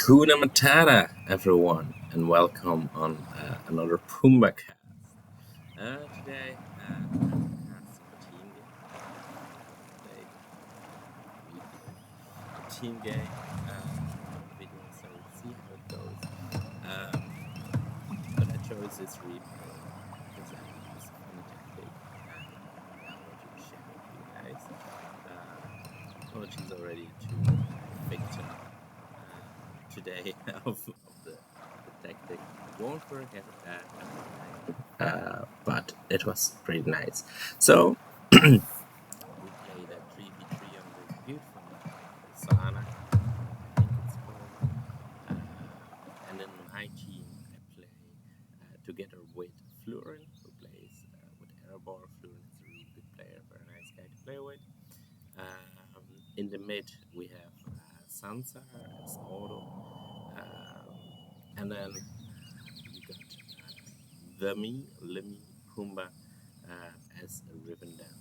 Hakuna Matata, everyone, and welcome on another Pumbaa cast. Today, I'm casting a team game. Today, we play a team game video, so we'll see how it goes. But I chose this replay because I think it's a fun tactic. I wanted to share with you guys. Apologies already to Victor. Today of the tactic won't work every time, but it was pretty nice. So we played a 3v3 on this beautiful Sana, I think it's called, and in my team I play together with Flurin, who plays with Erebor. Flurin is a really good player, very nice guy to play with. In the mid we have Sansa as Auto, and then we got Lemmy, Pumbaa as a Rivendell.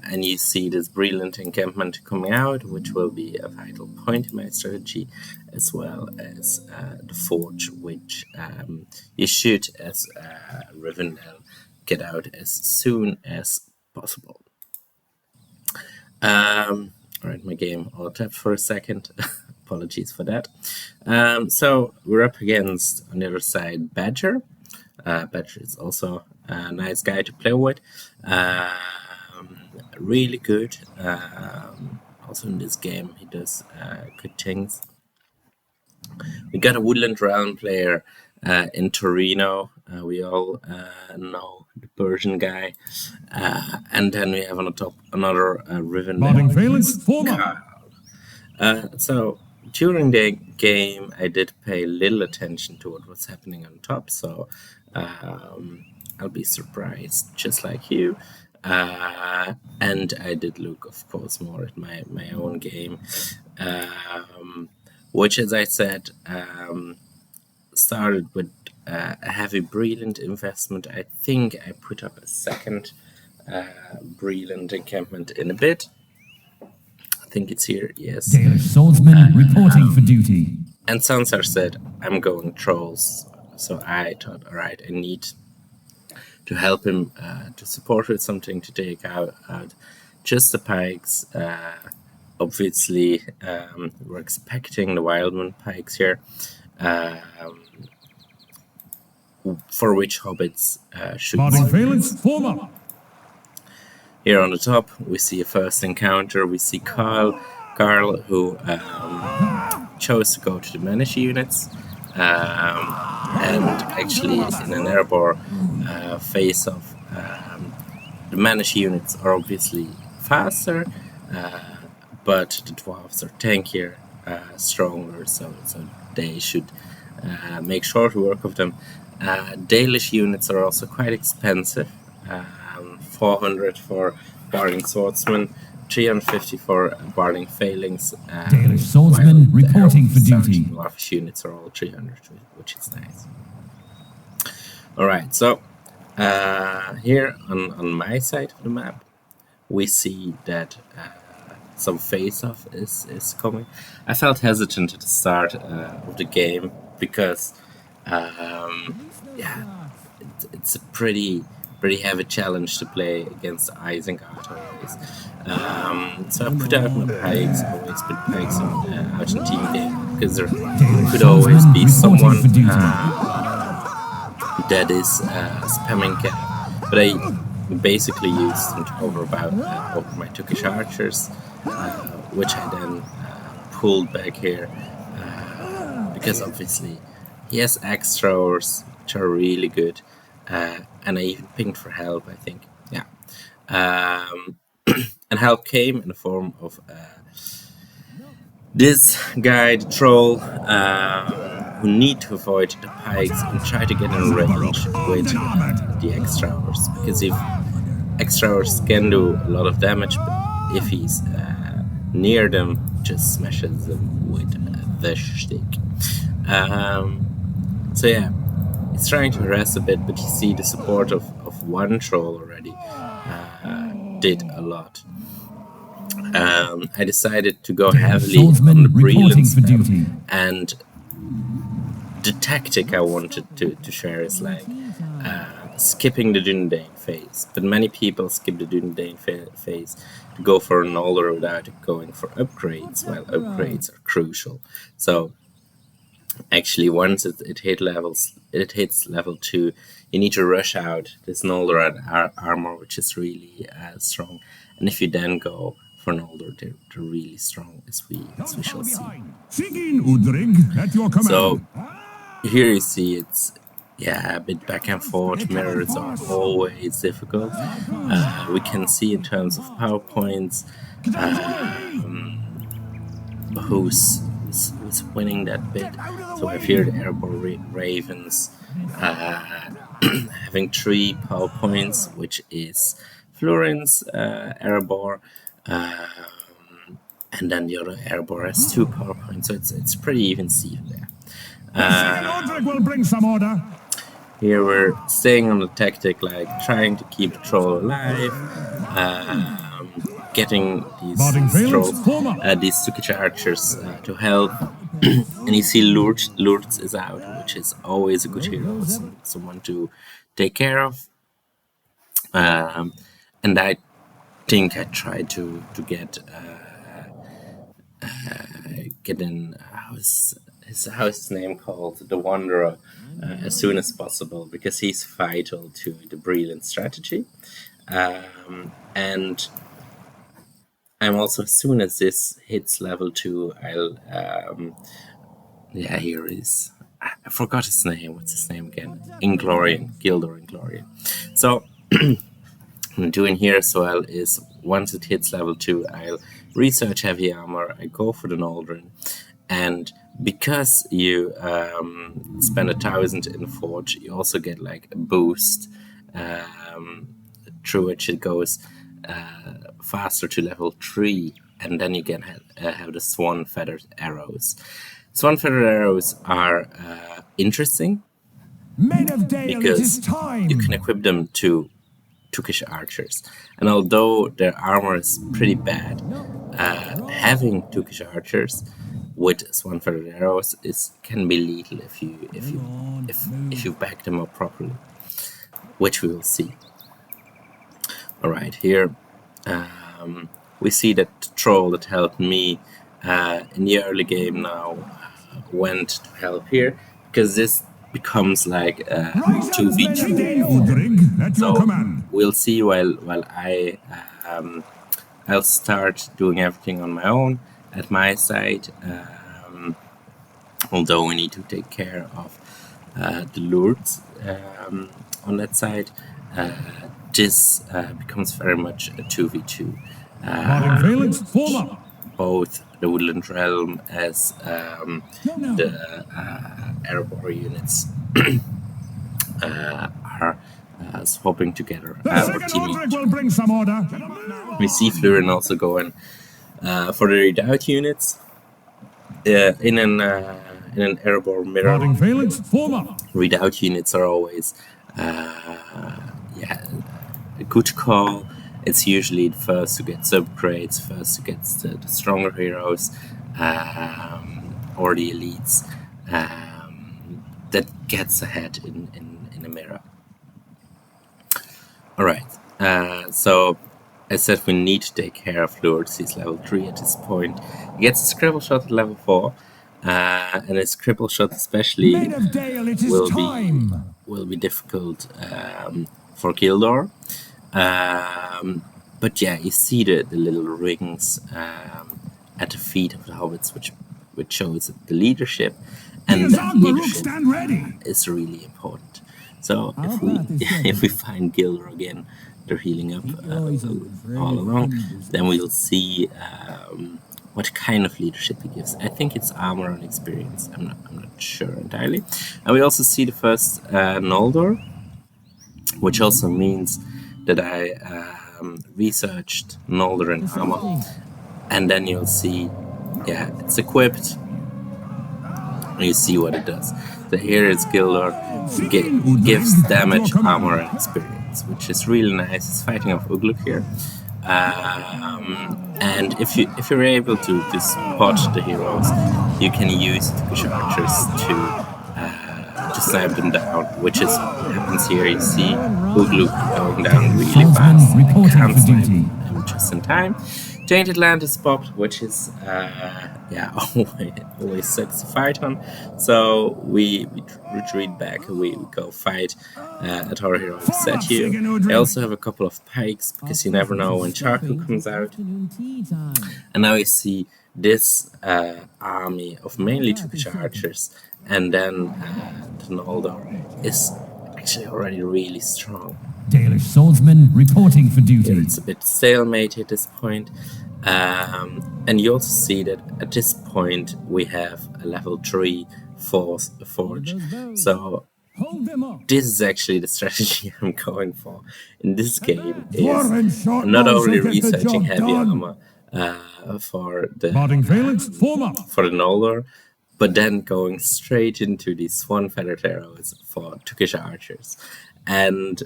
And you see this brilliant encampment coming out, which will be a vital point in my strategy, as well as the forge, which you should, as Rivendell, get out as soon as possible. Alright, my game auto-tapped for a second. Apologies for that. So we're up against, on the other side, Badger. Badger is also a nice guy to play with. Really good. Also in this game, he does good things. We got a Woodland Realm player in Torino. We all know the Persian guy. And then we have on the top another Rivendell. So during the game, I did pay little attention to what was happening on top, so I'll be surprised, just like you. And I did look, of course, more at my own game, which, as I said, started with a heavy Brilliant investment. I think I put up a second Brilliant encampment in a bit. I think it's here, yes. Dalish swordsman reporting for duty. And Sansar said, I'm going trolls. So I thought, all right, I need to help him, to support with something to take out just the pikes. Obviously, we're expecting the Wildman pikes here, for which hobbits should... Here on the top, we see a first encounter. We see Carl, who chose to go to the Manish units, and actually in an Erebor face-off, the Manish units are obviously faster, but the dwarves are tankier, stronger, so they should make short work of them. Dalish units are also quite expensive. 400 for Barding Swordsman, 350 for Barding Failings. Dalish Swordsman reporting for duty. Dwarfish units are all 300, which is nice. Alright, so here on my side of the map, we see that some face-off is coming. I felt hesitant at the start of the game because, it's a pretty heavy challenge to play against Isengard always. So I put out my pikes, always put pikes out in team game, because there could always be someone that is spamming cap. But I basically used them to over my Turkish archers, which I then pulled back here, because obviously he has axe throwers, which are really good. And I even pinged for help, I think. Yeah. And help came in the form of this guy, the troll, who need to avoid the pikes and try to get in range with the X-Throwers. Because if X-Throwers can do a lot of damage, but if he's near them, just smashes them with the stick. So yeah. He's trying to harass a bit, but you see the support of one troll already did a lot. I decided to go heavily on the brilliance spam, and the tactic I wanted to share is like skipping the Dundane phase. But many people skip the Dundane phase to go for an older without going for upgrades, while upgrades are crucial. So actually, once it hits level 2, you need to rush out this Nolder armor, which is really strong. And if you then go for an older, they're really strong, as we shall see. So here you see it's a bit back and forth. Mirrors are always difficult. We can see in terms of PowerPoints who's winning that bit. So I've here the Airborne Ravens having 3 PowerPoints, which is Florence Airborne, and then the other Airborne has 2 PowerPoints. So it's pretty even Steven there. Will bring some order. Here we're staying on the tactic, like trying to keep the troll alive, getting these trolls, these Tukich archers to help. And you see Lourdes is out, which is always a good hero, someone to take care of. And I think I tried to get in how's his name called, the Wanderer, as soon as possible, because he's vital to the brilliant strategy. And I'm also, as soon as this hits level 2, I'll here is, I forgot his name. What's his name again? Inglorian, Gildor Inglorian. So what I'm doing here as well is, once it hits level 2, I'll research heavy armor, I go for the Noldrin, and because you spend 1,000 in Forge, you also get like a boost through which it goes faster to level 3, and then you can have the Swan Feathers arrows. Swan Feather arrows are interesting because you can equip them to Tukish archers, and although their armor is pretty bad, having Tukish archers with Swan Feather arrows can be lethal if you back them up properly, which we will see. All right, here we see that the troll that helped me in the early game now went to help here, because this becomes like a 2v2. So we'll see while I'll start doing everything on my own at my side, although we need to take care of the Lourdes on that side. This becomes very much a 2v2. Both the Woodland Realm as the Airborne units are swapping together or teaming. We see Flurin also going for the Redoubt units in an Airborne mirror. Redoubt units are always a good call. It's usually the first to get subgrades, first to get the stronger heroes or the elites that gets ahead in the mirror. Alright, so as said, we need to take care of Lourdes. He's level 3 at this point. He gets a Scribble Shot at level 4, and his Scribble Shot especially will be difficult for Gildor. But yeah, you see the little rings at the feet of the hobbits, which shows the leadership, and that leadership is really important. So if we find Gildor again, they're healing up all along, then we'll see what kind of leadership he gives. I think it's armor and experience. I'm not sure entirely. And we also see the first Noldor, which also means that I researched Nolder and armor, and then you'll see, it's equipped, and you see what it does. So here is Gildor, gives damage, armor, and experience, which is really nice. It's fighting off Ugluk here, And if you're able to spot the heroes, you can use the archers to snipe them down, which is what happens here. You see Boogloo going down really fast. Can't snipe him just in time. Tainted Land is popped, which is always sucks to fight on. So we retreat back and we go fight at our hero statue. I also have a couple of pikes because you never know when Charcoal comes out. And now you see this army of mainly Turkish archers, and then the Noldor is actually already really strong. Dalish swordsmen reporting for duty. It's a bit stalemate at this point. And you also see that at this point we have a level 3 forge. So this is actually the strategy I'm going for in this game, is not only researching heavy armor for the Noldor, but then going straight into these swan-feathered arrows for Turkish archers. And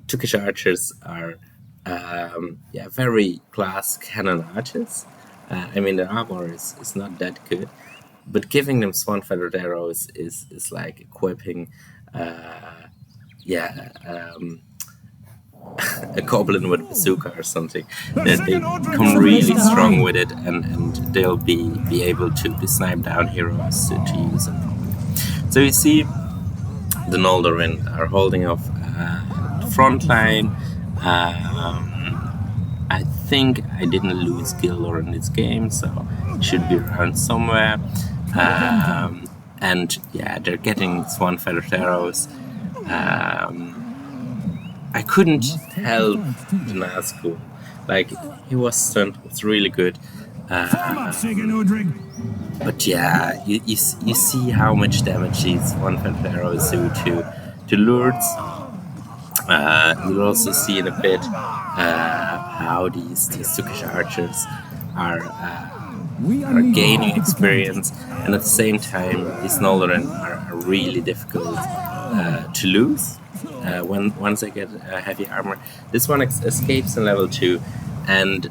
Turkish archers are very class cannon archers. I mean, their armor is not that good, but giving them swan-feathered arrows is like equipping a goblin with a bazooka or something. They come really strong with it, and they'll be able to snipe down heroes to use them. So you see the Noldorin are holding off the front line. I think I didn't lose Gildor in this game, so it should be around somewhere. And yeah, they're getting swan-feathered arrows. I couldn't help the Nazgul. Like, he was stunned, it's really good. But yeah, you see how much damage these swan-feathered arrows do to lords. You'll also see in a bit how these Turkish archers are gaining experience, and at the same time these Noldorin are really difficult to lose once they get heavy armor. This one escapes in level 2, and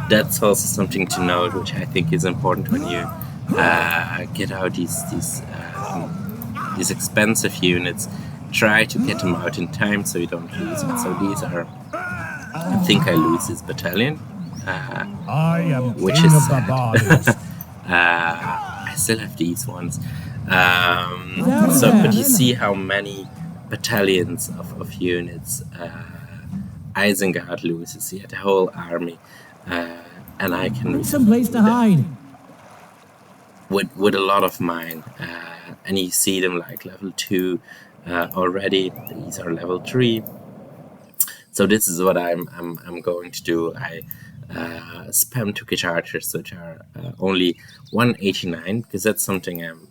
that's also something to note, which I think is important when you get out these expensive units. Try to get them out in time so you don't lose them. So these are, I think I lose this battalion, which is sad. I still have these ones. But you see how many battalions of units Isengard loses. He had a whole army, and I can some place to hide with a lot of mine, and you see them like level 2 already. These are level 3. So this is what I'm going to do. I spam Turkish archers, which are only 189, because that's something I'm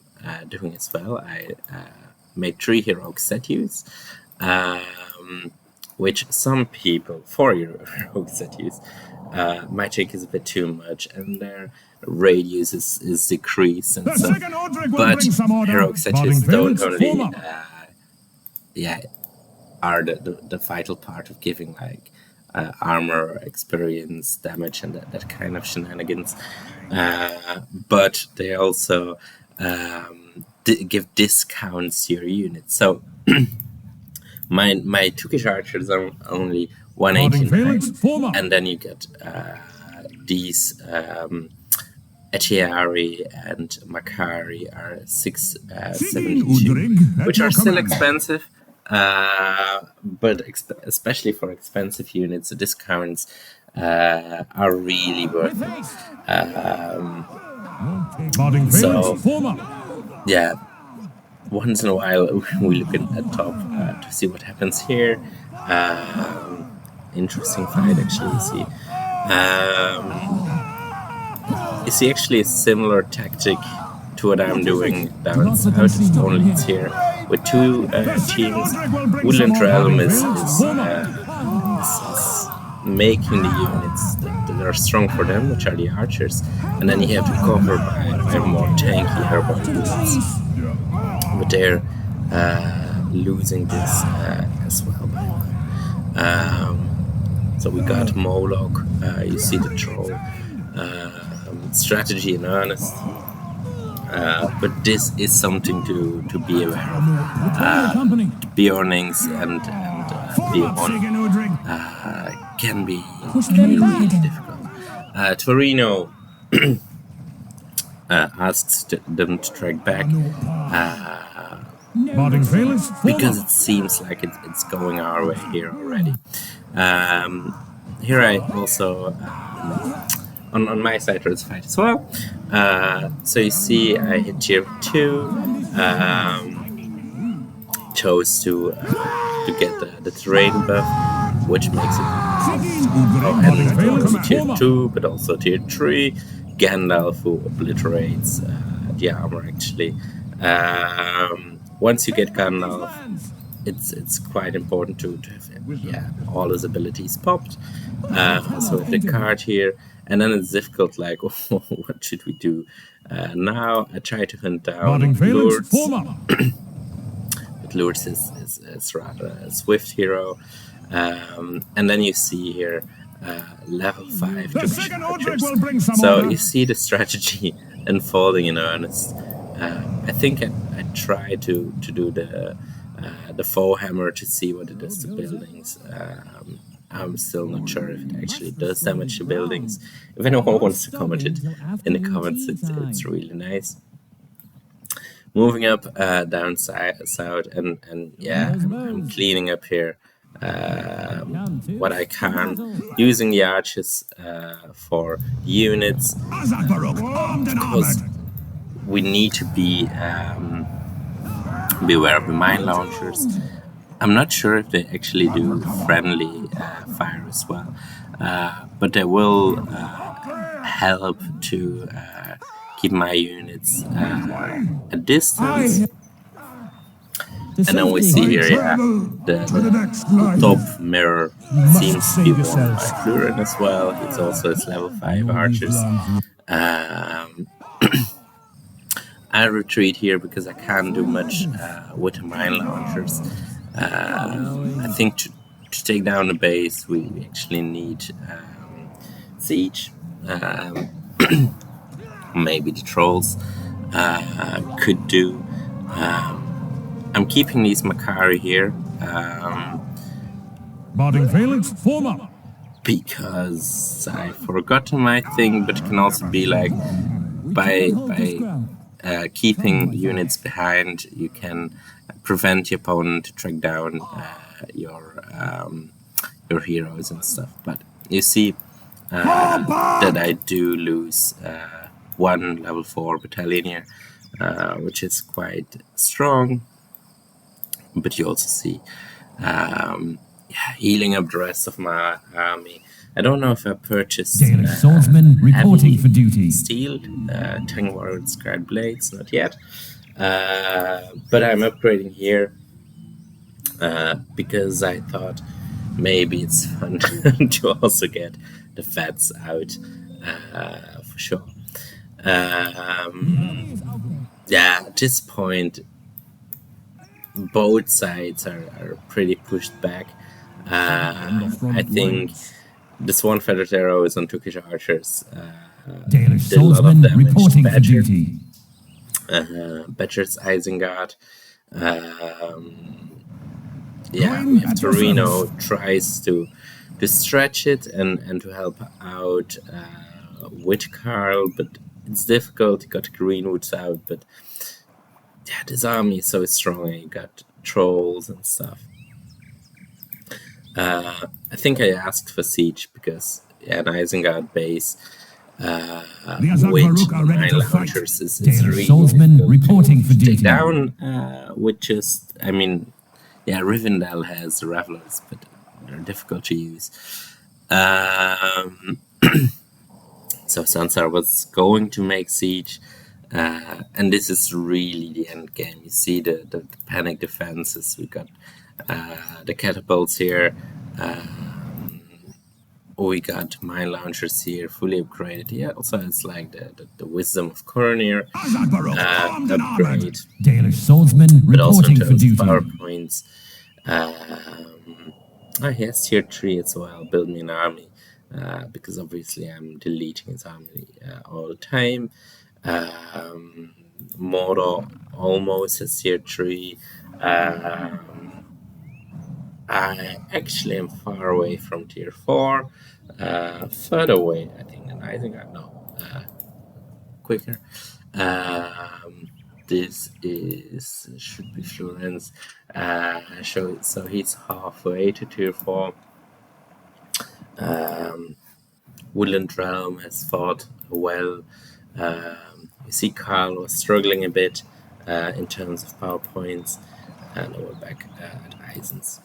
doing as well. I made 3 heroic statues, which some people, 4 heroic statues, might think is a bit too much, and their radius is decreased, and so. But heroic statues don't only are the vital part of giving like armor, experience, damage, and that kind of shenanigans, but they also give discounts to your units. So my Turkish archers are only 189, and then you get these Etiari and Makari are 672, which are still expensive. But especially for expensive units, the discounts are really worth it. So, yeah, once in a while we look at top to see what happens here. Interesting fight, actually. You see actually a similar tactic to what I'm doing down south, only it's here with 2 teams. Woodland Realm is making the units that are strong for them, which are the archers, and then you have to cover by more tanky airborne units. But they're losing this as well. So we got Moloch, you see the troll strategy in earnest. But this is something to be aware of. The Bjornings and Bjorn can be really difficult. Torino asks them to track back because it seems like it's going our way here already. Here I also on my side let's fight as well. So you see I hit tier 2, chose to get the terrain buff, which makes it and tier 2 but also tier 3. Gandalf, who obliterates the armor actually. Once you get Gandalf, it's quite important to have all his abilities popped. Also with the card here, and then it's difficult, like, what should we do now? I try to hunt down Lourdes. But Lourdes is rather a swift hero. And then you see here level 5 Turkish archers. So you see the strategy unfolding in earnest. I think I try to do the foe hammer to see what it does to buildings. I'm still not sure if it actually does damage to buildings. If anyone wants to comment it in the comments, it's really nice. Moving up down south, and yeah, I'm cleaning up here what I can, using the arches for units. Of course, we need to be beware of the mine launchers. I'm not sure if they actually do friendly fire as well, but they will help to keep my units at distance. And then we see here, the top mirror seems to be worn by Flurin as well. It's also its level 5 archers. I retreat here because I can't do much with the mine launchers. I think to take down the base, we actually need siege. Maybe the trolls could do. I'm keeping these Makari here because I forgotten my thing, but it can also be like by keeping units behind, you can prevent your opponent to track down your heroes and stuff. But you see that I do lose one level 4 battalion here, which is quite strong. But you also see healing up the rest of my army. I don't know if I purchased swordsman reporting for duty. Steel, Tangwar Scarred Blades, not yet. But I'm upgrading here because I thought maybe it's fun to also get the fats out for sure. Yeah, at this point, both sides are pretty pushed back. I think the Swanfeathers arrows on Turkish archers did a lot of damage to Badger's Isengard. Yeah, we have Torino tries to stretch it and to help out with Karl, but it's difficult. You got Greenwoods out, but yeah, this army is so strong. You got trolls and stuff. I think I asked for siege because an Isengard base with 9 launchers is really difficult to take down. With just, I mean, yeah, Rivendell has the Revelers, but they're difficult to use. So Sansar was going to make siege, and this is really the end game. You see the panic defenses. We got the catapults here. We got mine launchers here, fully upgraded. Yeah, also it's like the wisdom of Cornir upgrade. Dalish swordsman but also in reporting for terms of duty. power points. Oh, he has tier 3 as well, build me an army, because obviously I'm deleting his army all the time. Moro almost has tier 3. I actually am far away from tier 4, further away, I think, than I think I know, quicker. This should be Florence. So he's halfway to tier 4. Woodland Realm has fought well. You see Carl was struggling a bit in terms of power points, and now we're back at Eisen's.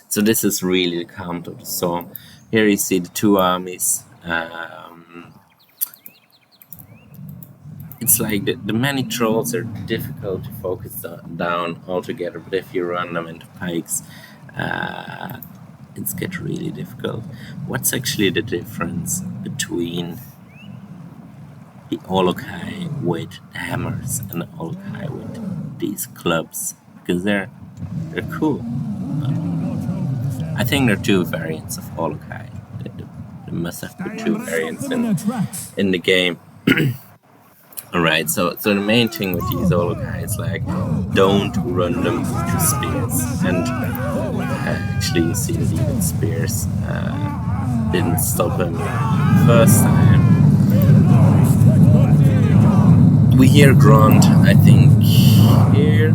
So this is really the count of the storm. Here you see the two armies. It's like the many trolls are difficult to focus down altogether, but if you run them into pikes, it's get really difficult. What's actually the difference between the Olokai with hammers and the Olokai with these clubs? Because they're cool. I think there are two variants of Olokai. There must have been two variants in the game. Alright, so the main thing with these Olokai is like, don't run them into spears. And actually you see that even spears didn't stop him first time. We hear Grunt, I think here.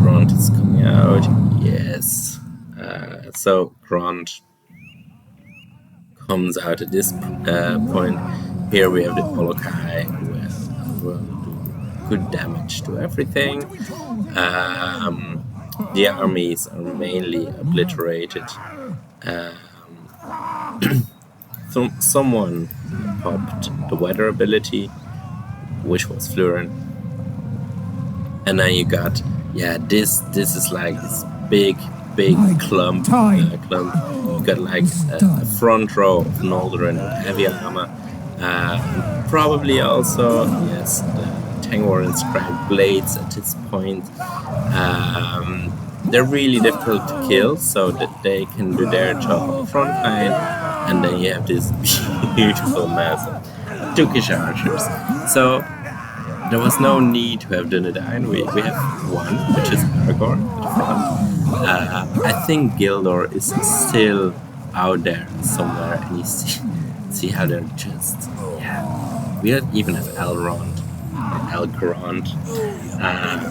Grunt is coming out, yes. So Grunt comes out at this point. Here we have the Olokai who will do good damage to everything. The armies are mainly obliterated. Someone popped the weather ability, which was Flurin. And then you got, this is like this big clump. You got like a front row of Noldorin with heavy armor. Probably also, yes, the Tangwar inscribed blades at this point. They're really difficult to kill, so that they can do their job on the front line, and then you have this beautiful mass of Turkish archers. So there was no need to have done it down. We have one, which is Aragorn at the front. I think Gildor is still out there somewhere, and you see how they're just, we don't even have Elrond or Elgrond.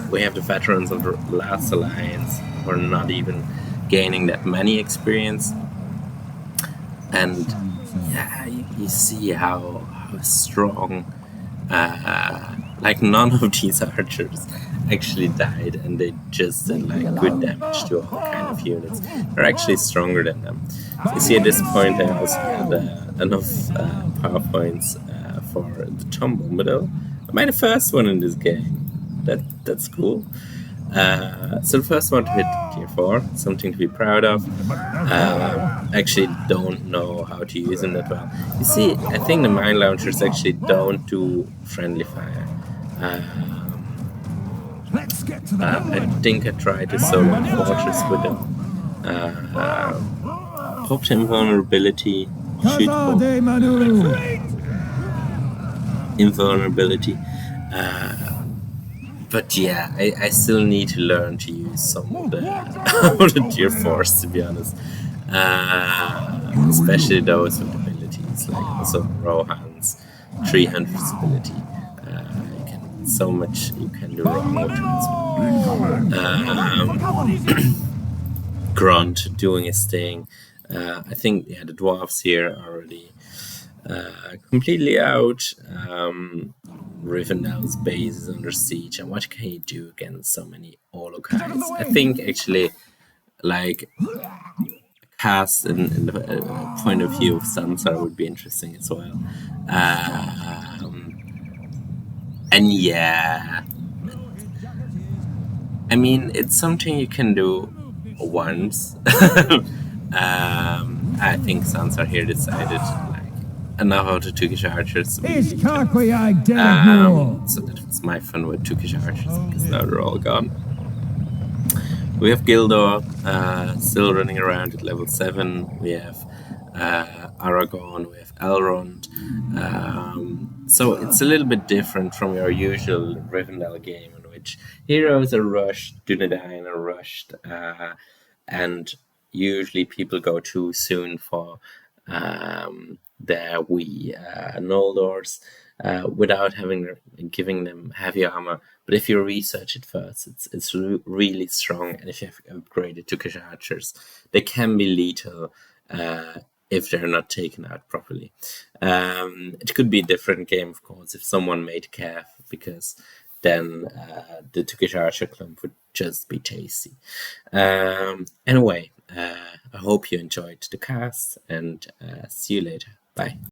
We have the veterans of the last alliance who are not even gaining that many experience, and you see how strong, like none of these archers actually died, and they just did like good damage to all kind of units. They're actually stronger than them. So you see at this point they also had enough power points for the Tom Bombadil. I made the first one in this game. That's cool. So the first one to hit tier 4, something to be proud of. Actually don't know how to use them that well. You see, I think the mine launchers actually don't do friendly fire. I think I tried to solo fortress with them. Popped invulnerability, shoot invulnerability. But I still need to learn to use some of the tier 4s, to be honest. Especially those with abilities, like also Rohan's 300 ability. So much you can do wrong with it. Grunt doing his thing. I think the dwarves here are already completely out. Rivendell's base is under siege, and what can you do against so many Olokais? I think actually, like, cast in the point of view of Sansar would be interesting as well. And I mean, it's something you can do once. I think Sansar here decided, like, enough of the Turkish archers. So that was my fun with Turkish archers, because now they're all gone. We have Gildor still running around at level 7. We have Aragon, we have Elrond. So it's a little bit different from your usual Rivendell game in which heroes are rushed, Dunedain are rushed, and usually people go too soon for their wee Noldors without giving them heavy armor. But if you research it first, it's really strong, and if you have upgraded Tookish archers, they can be lethal if they're not taken out properly. It could be a different game, of course, if someone made Cav, because then the Tookish archer clump would just be tasty. Anyway, I hope you enjoyed the cast, and see you later. Bye.